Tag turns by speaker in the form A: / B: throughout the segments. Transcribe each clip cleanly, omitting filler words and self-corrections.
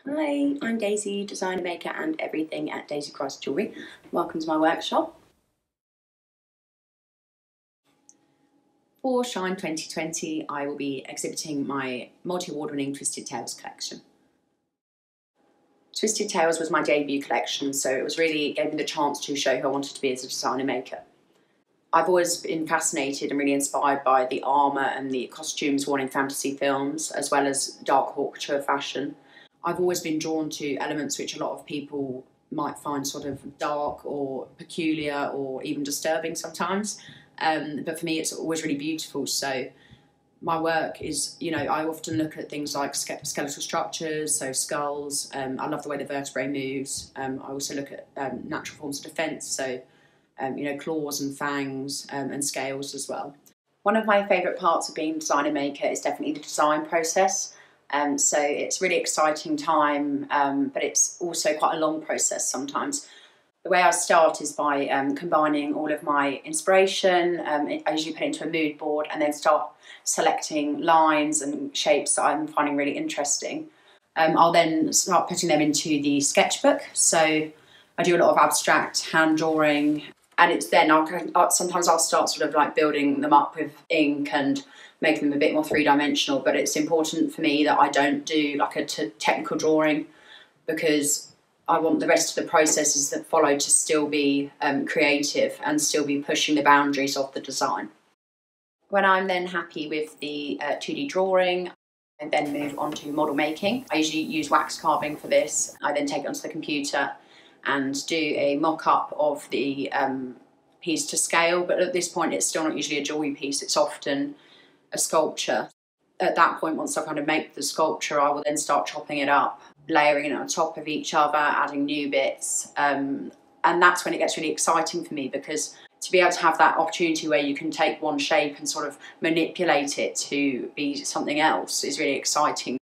A: Hi, I'm Daisy, designer, maker and everything at Daisy Grice Jewellery. Welcome to my workshop. For Shine 2020, I will be exhibiting my multi-award winning Twisted Tales collection. Twisted Tales was my debut collection, so it gave me the chance to show who I wanted to be as a designer maker. I've always been fascinated and really inspired by the armour and the costumes worn in fantasy films, as well as dark haute fashion. I've always been drawn to elements which a lot of people might find sort of dark or peculiar or even disturbing sometimes. But for me, it's always really beautiful. So my work is, I often look at things like skeletal structures, so skulls. I love the way the vertebrae moves. I also look at natural forms of defence, so claws and fangs and scales as well. One of my favourite parts of being a designer maker is definitely the design process. So it's a really exciting time, but it's also quite a long process sometimes. The way I start is by combining all of my inspiration. I usually put it into a mood board and then start selecting lines and shapes that I'm finding really interesting. I'll then start putting them into the sketchbook. So I do a lot of abstract hand drawing, and it's then sometimes I'll start sort of like building them up with ink and make them a bit more three-dimensional. But it's important for me that I don't do like a technical drawing, because I want the rest of the processes that follow to still be creative and still be pushing the boundaries of the design. When I'm then happy with the 2D drawing, I then move on to model making. I usually use wax carving for this. I then take it onto the computer and do a mock-up of the piece to scale, but at this point it's still not usually a jewellery piece, it's often a sculpture. At that point, once I kind of make the sculpture, I will then start chopping it up, layering it on top of each other, adding new bits, and that's when it gets really exciting for me, because to be able to have that opportunity where you can take one shape and sort of manipulate it to be something else is really exciting.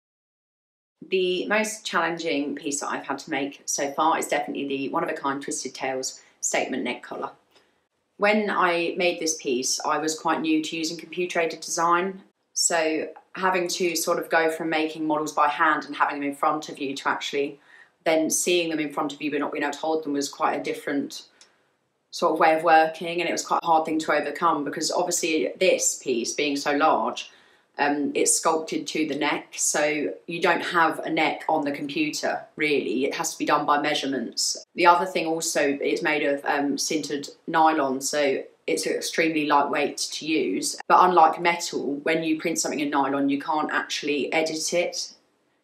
A: The most challenging piece that I've had to make so far is definitely the one-of-a-kind Twisted Tales statement neck collar. When I made this piece, I was quite new to using computer-aided design, so having to sort of go from making models by hand and having them in front of you to actually then seeing them in front of you but not being able to hold them was quite a different sort of way of working, and it was quite a hard thing to overcome, because obviously this piece being so large, it's sculpted to the neck, so you don't have a neck on the computer really. It has to be done by measurements. The other thing also, it's made of sintered nylon, so it's extremely lightweight to use. But unlike metal, when you print something in nylon, you can't actually edit it,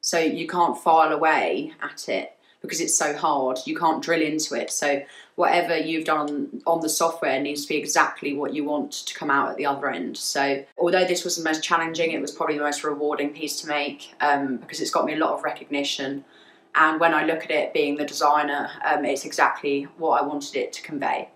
A: so you can't file away at it because it's so hard. You can't drill into it, so whatever you've done on the software needs to be exactly what you want to come out at the other end. So although this was the most challenging, it was probably the most rewarding piece to make, because it's got me a lot of recognition, and when I look at it being the designer, it's exactly what I wanted it to convey.